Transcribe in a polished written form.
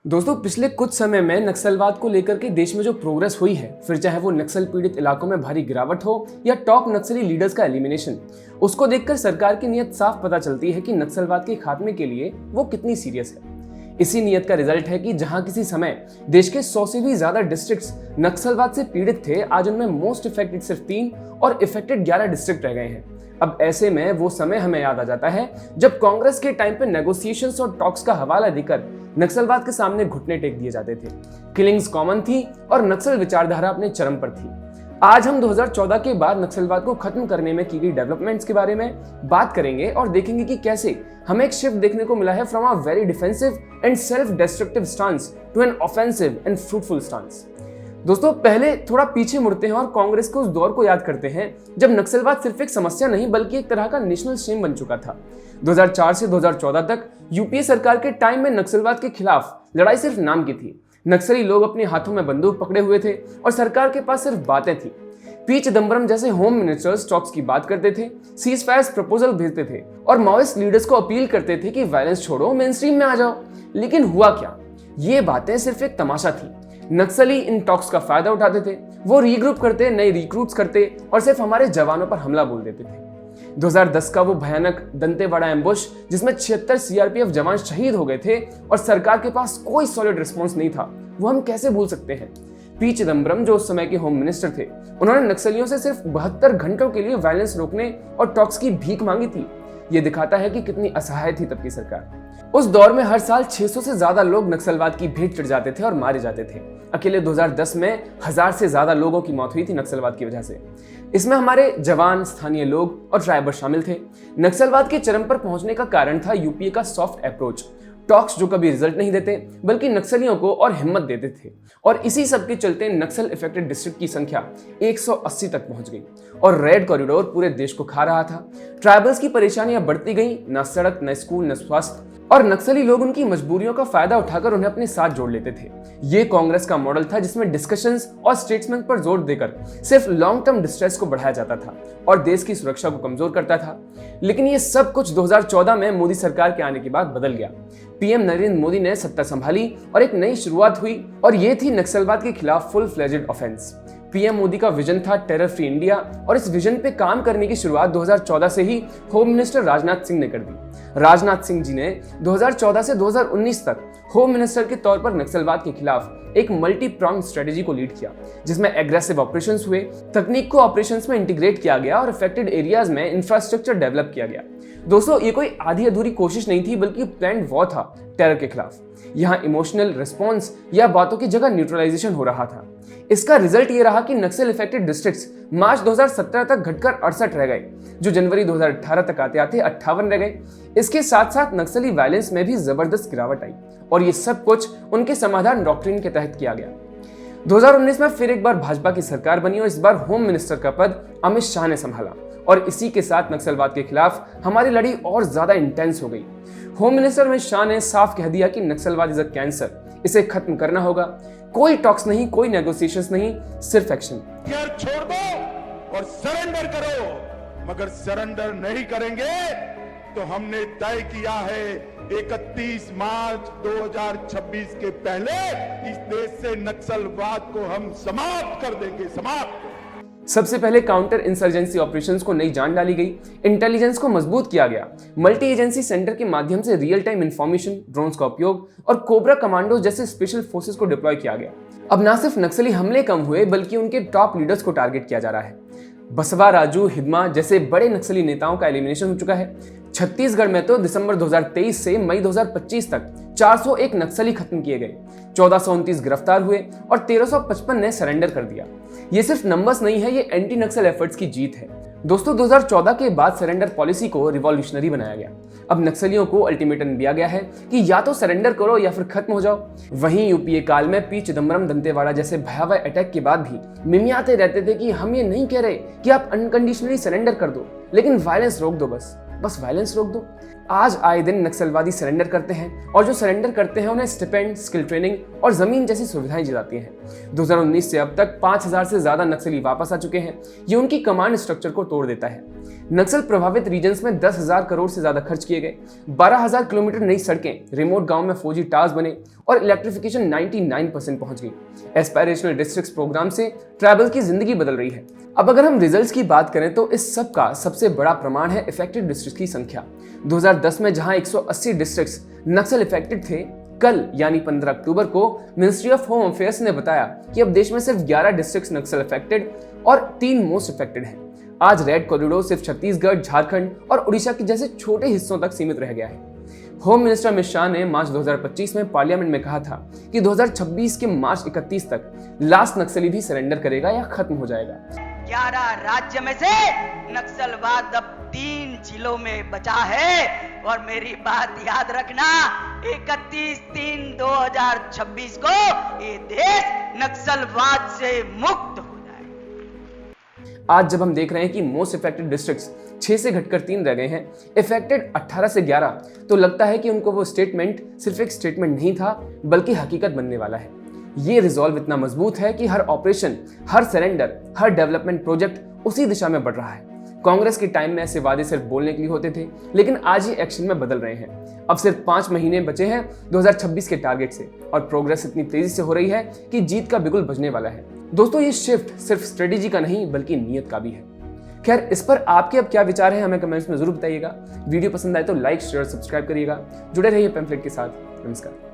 दोस्तों, पिछले कुछ समय में नक्सलवाद को लेकर के देश में जो प्रोग्रेस हुई है, फिर चाहे वो नक्सल पीड़ित इलाकों में भारी गिरावट हो या टॉप नक्सली लीडर्स का एलिमिनेशन, उसको देखकर सरकार की नीयत साफ पता चलती है कि नक्सलवाद के खात्मे के लिए वो कितनी सीरियस है। इसी नीयत का रिजल्ट है कि जहां किसी समय देश के 100 से भी ज्यादा डिस्ट्रिक्ट्स नक्सलवाद से पीड़ित थे, आज उनमें मोस्ट इफेक्टेड सिर्फ 3 और इफेक्टेड 11 डिस्ट्रिक्ट रह गए हैं। अब ऐसे में वो समय हमें याद आ जाता है जब कांग्रेस के टाइम पे नेगोशिएशंस और टॉक्स का हवाला देकर नक्सलवाद के सामने घुटने टेक दिए जाते थे। किलिंग्स कॉमन थी और नक्सल विचारधारा अपने चरम पर थी। आज हम 2014 के बाद नक्सलवाद को खत्म करने में की गई डेवलपमेंट्स के बारे में बात करेंगे और देखेंगे कि कैसे हमें एक शिफ्ट देखने को मिला है from a very defensive and self destructive stance to an offensive and fruitful stance. दोस्तों, पहले थोड़ा पीछे मुड़ते हैं और कांग्रेस के उस दौर को याद करते हैं जब नक्सलवाद सिर्फ एक समस्या नहीं बल्कि एक तरह का नेशनल शेम बन चुका था। 2004 से 2014 तक यूपीए सरकार के टाइम में नक्सलवाद के खिलाफ लड़ाई सिर्फ नाम की थी। नक्सली लोग अपने हाथों में बंदूक पकड़े हुए थे और सरकार के पास सिर्फ बातें थी। पी चिदम्बरम जैसे होम मिनिस्टर्स टॉक्स की बात करते थे, सीज फायर प्रपोजल भेजते थे और माओइस्ट लीडर्स को अपील करते थे कि वायलेंस छोड़ो, मेन स्ट्रीम में आ जाओ। लेकिन हुआ क्या? ये बातें सिर्फ एक तमाशा थी। नक्सली इन टॉक्स का फायदा उठाते थे, वो रीग्रुप करते, नए रिक्रूट्स करते और सिर्फ हमारे जवानों पर हमला बोल देते थे। 2010 का वो भयानक दंतेवाड़ा एम्बुश जिसमें 76 सीआरपीएफ जवान शहीद हो गए थे और सरकार के पास कोई सॉलिड रिस्पॉन्स नहीं था, वो हम कैसे भूल सकते हैं। पी चिदम्बरम जो उस समय के होम मिनिस्टर थे, उन्होंने नक्सलियों से सिर्फ 72 घंटों के लिए वायलेंस रोकने और टॉक्स की भीख मांगी थी। ये दिखाता है कि कितनी असहाय थी तब की सरकार। उस दौर में हर साल 600 से ज्यादा लोग नक्सलवाद की भेंट चढ़ जाते थे और मारे जाते थे। अकेले 2010 में 1000 से ज्यादा लोगों की मौत हुई थी नक्सलवाद की वजह से। इसमें हमारे जवान, स्थानीय लोग और ट्राइबल शामिल थे। नक्सलवाद के चरम पर पहुंचने का कारण था यूपीए का सॉफ्ट अप्रोच, टॉक्स जो कभी रिजल्ट नहीं देते बल्कि नक्सलियों को और हिम्मत देते थे। और इसी सब के चलते नक्सल इफेक्टेड डिस्ट्रिक्ट की संख्या 180 तक पहुंच गई और रेड कॉरिडोर पूरे देश को खा रहा था। ट्राइबल्स की परेशानियां बढ़ती गई, न सड़क, न स्कूल, न स्वास्थ्य, और नक्सली लोग उनकी मजबूरियों का फायदा उठाकर उन्हें अपने साथ जोड़ लेते थे। ये कांग्रेस का मॉडल था जिसमें डिस्कशंस और स्टेट्समेंट पर जोर देकर सिर्फ लॉन्ग टर्म डिस्ट्रेस को बढ़ाया जाता था और देश की सुरक्षा को कमजोर करता था। लेकिन ये सब कुछ 2014 में मोदी सरकार के आने के बाद बदल गया। पीएम नरेंद्र मोदी ने सत्ता संभाली और एक नई शुरुआत हुई और ये थी नक्सलवाद के खिलाफ full fledged offence. PM Modi का विजन था टेरर फ्री इंडिया और इस विजन पे काम करने की शुरुआत 2014 से ही होम मिनिस्टर राजनाथ सिंह ने कर दी। राजनाथ सिंह जी ने 2014 से 2019 तक होम मिनिस्टर के तौर पर नक्सलवाद के खिलाफ एक मल्टी प्रॉन्ग स्ट्रेटेजी को लीड किया, जिसमें एग्रेसिव ऑपरेशंस हुए, तकनीक को ऑपरेशंस में इंटीग्रेट किया गया और अफेक्टेड एरियाज में इंफ्रास्ट्रक्चर डेवलप किया गया। दोस्तों, ये कोई आधी अधूरी कोशिश नहीं थी बल्कि प्लान्ड वॉर था टेरर के खिलाफ। यहाँ इमोशनल रिस्पॉन्स या बातों की जगह न्यूट्रलाइजेशन हो रहा था। इसका रिजल्ट ये रहा कि नक्सल इफेक्टेड डिस्ट्रिक्ट्स मार्च 2017 तक घटकर 68 रह गए, जो जनवरी 2018 तक आते आते 58 रह गए। इसके साथ साथ नक्सली वायलेंस में भी जबरदस्त गिरावट आई और ये सब कुछ उनके समाधान डॉक्ट्रिन के तहत किया गया। 2019 में फिर एक बार भाजपा की सरकार बनी और इस बार होम मिनिस्टर का पद अमित शाह ने संभाला और इसी के साथ नक्सलवाद के खिलाफ हमारी लड़ी और ज्यादा इंटेंस हो गई। होम मिनिस्टर अमित शाह ने साफ कह दिया कि नक्सलवाद इज अ कैंसर, इसे खत्म करना होगा। कोई टॉक्स नहीं, कोई नेगोशिएशंस नहीं, सिर्फ एक्शन। छोड़ दो और सरेंडर करो, मगर सरेंडर नहीं करेंगे तो हमने तय किया है 31 मार्च 2026 के पहले इस देश से नक्सलवाद को हम समाप्त कर देंगे, समाप्त। सबसे पहले काउंटर इंसर्जेंसी ऑपरेशंस को नई जान डाली गई, इंटेलिजेंस को मजबूत किया गया, मल्टी एजेंसी सेंटर के माध्यम से रियल टाइम इंफॉर्मेशन, ड्रोन्स का उपयोग और कोबरा कमांडो जैसे स्पेशल फोर्सेस को डिप्लॉय किया गया। अब ना सिर्फ नक्सली हमले कम हुए बल्कि उनके टॉप लीडर्स को टारगेट किया जा रहा है। बसवा राजू, हिदमा जैसे बड़े नक्सली नेताओं का एलिमिनेशन हो चुका है। छत्तीसगढ़ में तो दिसंबर 2023 से मई 2025 तक 401 नक्सली खत्म किए गए, 1429 गिरफ्तार हुए और 1355 ने सरेंडर कर दिया। ये सिर्फ नंबर्स नहीं है, ये एंटी नक्सल एफर्ट्स की जीत है। दोस्तों, 2014 के बाद सरेंडर पॉलिसी को रिवॉल्यूशनरी बनाया गया। अब नक्सलियों को अल्टीमेटम दिया गया है कि या तो सरेंडर करो या फिर खत्म हो जाओ। वहीं यूपीए काल में पी चिदम्बरम, दंतेवाड़ा जैसे भयावह अटैक के बाद भी मिमियाते रहते थे कि हम ये नहीं कह रहे कि आप अनकंडीशनली सरेंडर कर दो, लेकिन वायलेंस रोक दो, बस वायलेंस रोक दो। आज आए दिन नक्सलवादी सरेंडर करते हैं और जो सरेंडर करते हैं उन्हें स्टिपेंड, स्किल ट्रेनिंग और जमीन जैसी सुविधाएं दी जाती हैं। 2019 से अब तक 5000 से ज्यादा नक्सली वापस आ चुके हैं। ये उनकी कमांड स्ट्रक्चर को तोड़ देता है। नक्सल प्रभावित रीजन्स में 10,000 करोड़ से ज्यादा खर्च किए गए, 12,000 किलोमीटर नई सड़कें, रिमोट गांव में 4G टावर्स बने और इलेक्ट्रिफिकेशन 99% पहुंच गई। एस्पायरेशनल डिस्ट्रिक्ट्स प्रोग्राम से ट्राइबल की जिंदगी बदल रही है। अब अगर हम रिजल्ट्स की बात करें तो इस सब का सबसे बड़ा प्रमाण है इफेक्टेड डिस्ट्रिक्ट की संख्या। 2010 में जहां 180 डिस्ट्रिक्ट्स नक्सल इफेक्टेड थे, कल यानी 15 अक्टूबर को मिनिस्ट्री ऑफ होम अफेयर्स ने बताया कि अब देश में सिर्फ 11 डिस्ट्रिक्ट्स नक्सल इफेक्टेड और 3 मोस्ट इफेक्टेड हैं। आज रेड कॉरिडोर सिर्फ छत्तीसगढ़, झारखंड और उड़ीसा के जैसे छोटे हिस्सों तक सीमित रह गया है। होम मिनिस्टर अमित शाह ने मार्च 2025 में पार्लियामेंट में कहा था कि 2026 के मार्च 31 तक लास्ट नक्सली भी सरेंडर करेगा या खत्म हो जाएगा। 11 राज्य में से नक्सलवाद अब 3 जिलों में बचा है और मेरी बात याद रखना, 31/3/2026 को ये देश नक्सलवाद से मुक्त हो जाए। आज जब हम देख रहे हैं कि मोस्ट इफेक्टेड डिस्ट्रिक्ट्स 6 से घटकर 3 रह गए हैं, इफेक्टेड 18 से 11, तो लगता है कि उनको वो स्टेटमेंट सिर्फ एक स्टेटमेंट नहीं था बल्कि हकीकत बनने वाला है। ये रिजॉल्व इतना मजबूत है कि हर ऑपरेशन, हर सरेंडर, हर डेवलपमेंट प्रोजेक्ट उसी दिशा में बढ़ रहा है। कांग्रेस के टाइम में ऐसे वादे सिर्फ बोलने के लिए होते थे, लेकिन आज ये एक्शन में बदल रहे हैं। अब सिर्फ 5 महीने बचे हैं 2026 के टारगेट से और प्रोग्रेस इतनी तेजी से हो रही है कि जीत का बिगुल बजने वाला है। दोस्तों, ये शिफ्ट सिर्फ स्ट्रेटेजी का नहीं बल्कि नीयत का भी है। खैर, इस पर आपके अब क्या विचार है हमें कमेंट्स में जरूर बताइएगा। वीडियो पसंद आए तो लाइक, शेयर, सब्सक्राइब करिएगा। जुड़े रहिए पैम्फलेट के साथ। नमस्कार।